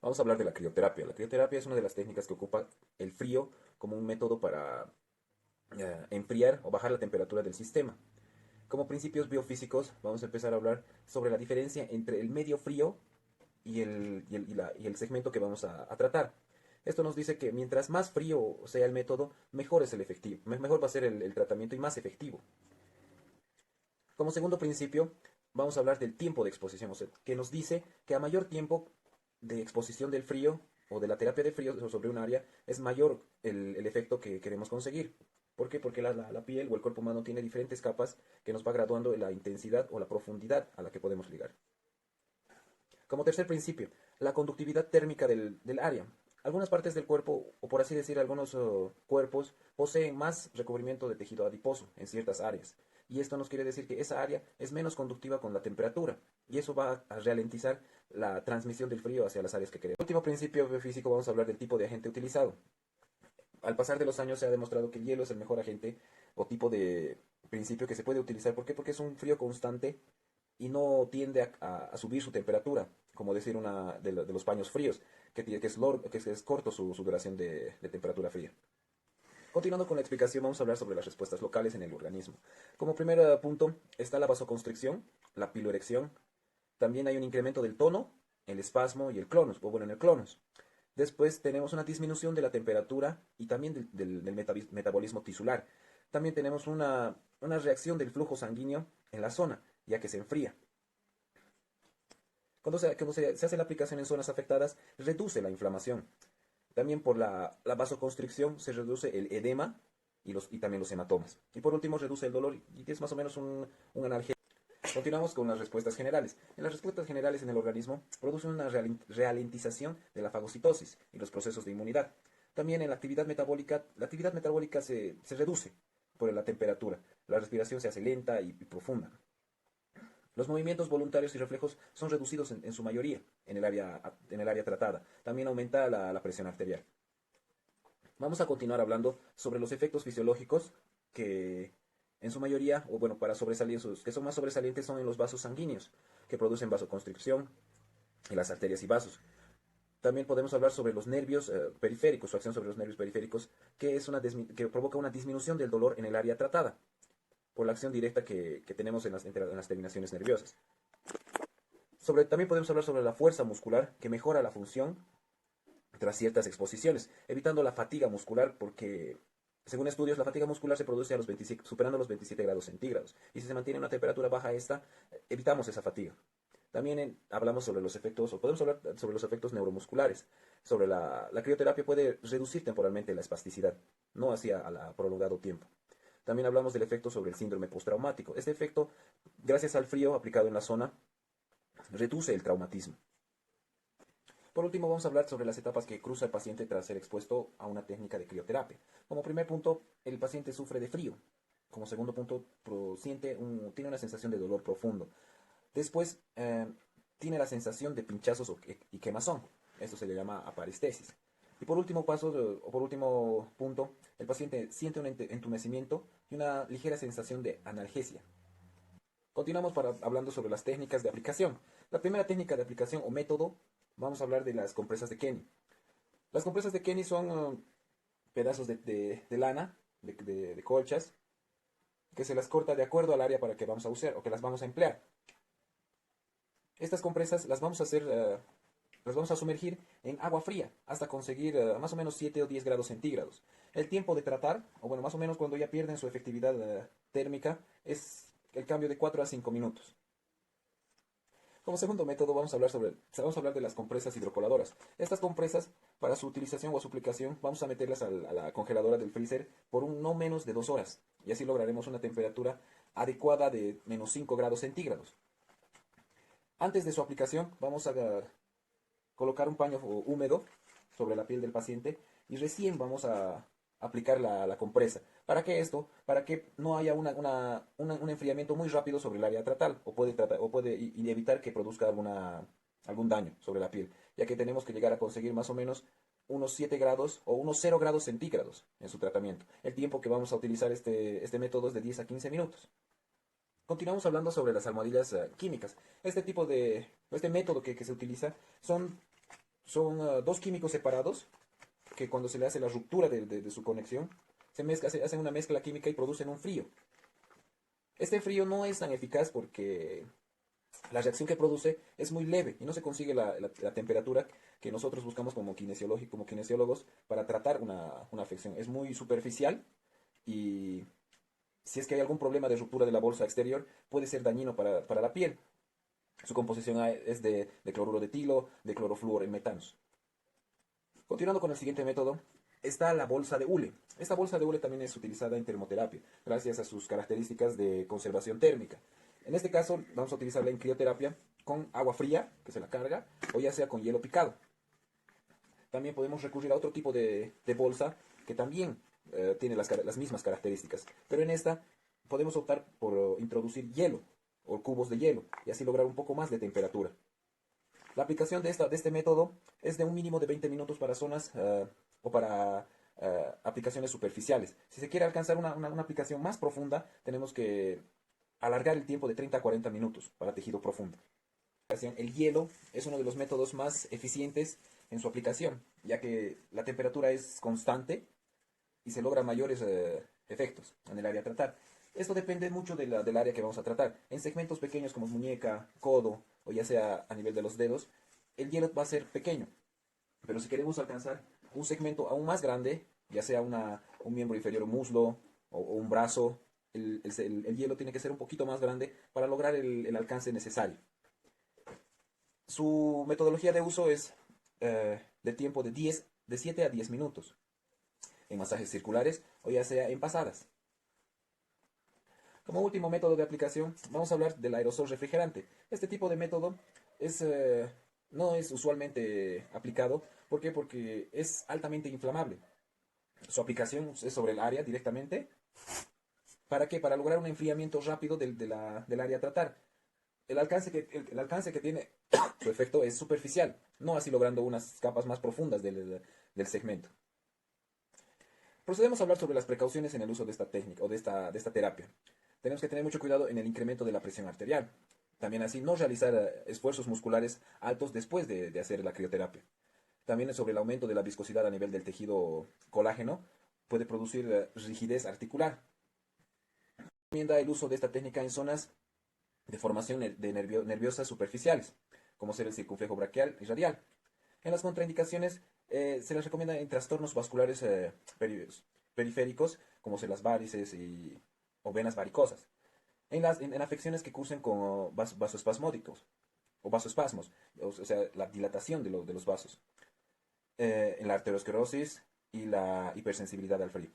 Vamos a hablar de la crioterapia. La crioterapia es una de las técnicas que ocupa el frío como un método para enfriar o bajar la temperatura del sistema. Como principios biofísicos, vamos a empezar a hablar sobre la diferencia entre el medio frío y el segmento que vamos a tratar. Esto nos dice que mientras más frío sea el método, mejor es el efectivo, mejor va a ser el tratamiento y más efectivo. Como segundo principio, vamos a hablar del tiempo de exposición, o sea, que nos dice que a mayor tiempo de exposición del frío o de la terapia de frío sobre un área, es mayor el efecto que queremos conseguir. ¿Por qué? Porque la piel o el cuerpo humano tiene diferentes capas que nos va graduando la intensidad o la profundidad a la que podemos ligar. Como tercer principio, la conductividad térmica del área. Algunas partes del cuerpo, o por así decir, algunos cuerpos, poseen más recubrimiento de tejido adiposo en ciertas áreas. Y esto nos quiere decir que esa área es menos conductiva con la temperatura. Y eso va a ralentizar la transmisión del frío hacia las áreas que queremos. Último principio biofísico, vamos a hablar del tipo de agente utilizado. Al pasar de los años se ha demostrado que el hielo es el mejor agente o tipo de principio que se puede utilizar. ¿Por qué? Porque es un frío constante y no tiende a subir su temperatura, como decir una de los paños fríos, que es corto su duración de temperatura fría. Continuando con la explicación, vamos a hablar sobre las respuestas locales en el organismo. Como primer punto está la vasoconstricción, la piloerección, también hay un incremento del tono, el espasmo y el clonus, o bueno, en el clonus. Después tenemos una disminución de la temperatura y también del metabolismo tisular. También tenemos una reacción del flujo sanguíneo en la zona, ya que se enfría. Cuando se hace la aplicación en zonas afectadas, reduce la inflamación. También por la vasoconstricción se reduce el edema y también los hematomas. Y por último, reduce el dolor y es más o menos un analgésico. Continuamos con las respuestas generales. En las respuestas generales en el organismo produce una ralentización de la fagocitosis y los procesos de inmunidad. También en la actividad metabólica se reduce por la temperatura. La respiración se hace lenta y profunda. Los movimientos voluntarios y reflejos son reducidos en su mayoría en el área tratada. También aumenta la presión arterial. Vamos a continuar hablando sobre los efectos fisiológicos que en su mayoría, o bueno, para sobresalir, que son más sobresalientes son en los vasos sanguíneos, que producen vasoconstricción en las arterias y vasos. También podemos hablar sobre los nervios periféricos, su acción sobre los nervios periféricos, que provoca una disminución del dolor en el área tratada, por la acción directa que tenemos en las terminaciones nerviosas. También podemos hablar sobre la fuerza muscular, que mejora la función tras ciertas exposiciones, evitando la fatiga muscular porque, según estudios, la fatiga muscular se produce superando los 27 grados centígrados. Y si se mantiene una temperatura baja esta, evitamos esa fatiga. También hablamos sobre los efectos, o podemos hablar sobre los efectos neuromusculares. Sobre la crioterapia puede reducir temporalmente la espasticidad, no hacia a prolongado tiempo. También hablamos del efecto sobre el síndrome postraumático. Este efecto, gracias al frío aplicado en la zona, reduce el traumatismo. Por último, vamos a hablar sobre las etapas que cruza el paciente tras ser expuesto a una técnica de crioterapia. Como primer punto, el paciente sufre de frío. Como segundo punto, tiene una sensación de dolor profundo. Después, tiene la sensación de pinchazos y quemazón. Esto se le llama aparestesis. Y por último o por último punto, el paciente siente un entumecimiento y una ligera sensación de analgesia. Continuamos hablando sobre las técnicas de aplicación. La primera técnica de aplicación o método, vamos a hablar de las compresas de Kenny. Las compresas de Kenny son pedazos de lana, de colchas, que se las corta de acuerdo al área para que vamos a usar o que las vamos a emplear. Estas compresas las vamos a sumergir en agua fría hasta conseguir más o menos 7 o 10 grados centígrados. El tiempo de tratar, o bueno, más o menos cuando ya pierden su efectividad térmica, es el cambio de 4 a 5 minutos. Como segundo método vamos a hablar de las compresas hidrocoladoras. Estas compresas, para su utilización o su aplicación, vamos a meterlas a la congeladora del freezer por no menos de 2 horas. Y así lograremos una temperatura adecuada de menos 5 grados centígrados. Antes de su aplicación, vamos a colocar un paño húmedo sobre la piel del paciente y recién vamos a aplicar la compresa. ¿Para qué esto? Para que no haya un enfriamiento muy rápido sobre el área tratal y evitar que produzca algún daño sobre la piel, ya que tenemos que llegar a conseguir más o menos unos 7 grados o unos 0 grados centígrados en su tratamiento. El tiempo que vamos a utilizar este método es de 10 a 15 minutos. Continuamos hablando sobre las almohadillas químicas. Este método que se utiliza son Son dos químicos separados que cuando se le hace la ruptura de su conexión, se hacen una mezcla química y producen un frío. Este frío no es tan eficaz porque la reacción que produce es muy leve y no se consigue la temperatura que nosotros buscamos como kinesiólogos para tratar una afección. Es muy superficial y si es que hay algún problema de ruptura de la bolsa exterior, puede ser dañino para la piel. Su composición es de cloruro de etilo, de clorofluor en metanos. Continuando con el siguiente método, está la bolsa de hule. Esta bolsa de hule también es utilizada en termoterapia, gracias a sus características de conservación térmica. En este caso, vamos a utilizarla en crioterapia con agua fría, que se la carga, o ya sea con hielo picado. También podemos recurrir a otro tipo de bolsa que también tiene las mismas características, pero en esta podemos optar por introducir hielo o cubos de hielo y así lograr un poco más de temperatura. La aplicación de este método es de un mínimo de 20 minutos para zonas o para aplicaciones superficiales. Si se quiere alcanzar una aplicación más profunda, tenemos que alargar el tiempo de 30 a 40 minutos para tejido profundo. El hielo es uno de los métodos más eficientes en su aplicación, ya que la temperatura es constante y se logran mayores efectos en el área a tratar. Esto depende mucho del área que vamos a tratar. En segmentos pequeños como muñeca, codo o ya sea a nivel de los dedos, el hielo va a ser pequeño. Pero si queremos alcanzar un segmento aún más grande, ya sea un miembro inferior, un muslo o un brazo, el hielo tiene que ser un poquito más grande para lograr el alcance necesario. Su metodología de uso es de tiempo de 7 a 10 minutos en masajes circulares o ya sea en pasadas. Como último método de aplicación, vamos a hablar del aerosol refrigerante. Este tipo de método es, no es usualmente aplicado. ¿Por qué? Porque es altamente inflamable. Su aplicación es sobre el área directamente. ¿Para qué? Para lograr un enfriamiento rápido del área a tratar. El alcance que tiene su efecto es superficial, no así logrando unas capas más profundas del segmento. Procedemos a hablar sobre las precauciones en el uso de esta técnica o de esta terapia. Tenemos que tener mucho cuidado en el incremento de la presión arterial. También así no realizar esfuerzos musculares altos después de hacer la crioterapia. También sobre el aumento de la viscosidad a nivel del tejido colágeno puede producir rigidez articular. Recomienda el uso de esta técnica en zonas de formación nerviosas superficiales, como ser el circunflejo braquial y radial. En las contraindicaciones se les recomienda en trastornos vasculares periféricos, como ser las varices o venas varicosas. En afecciones que cursen con vasoespasmódicos o vasoespasmos, o sea, la dilatación de los vasos. En la arteriosclerosis y la hipersensibilidad al frío.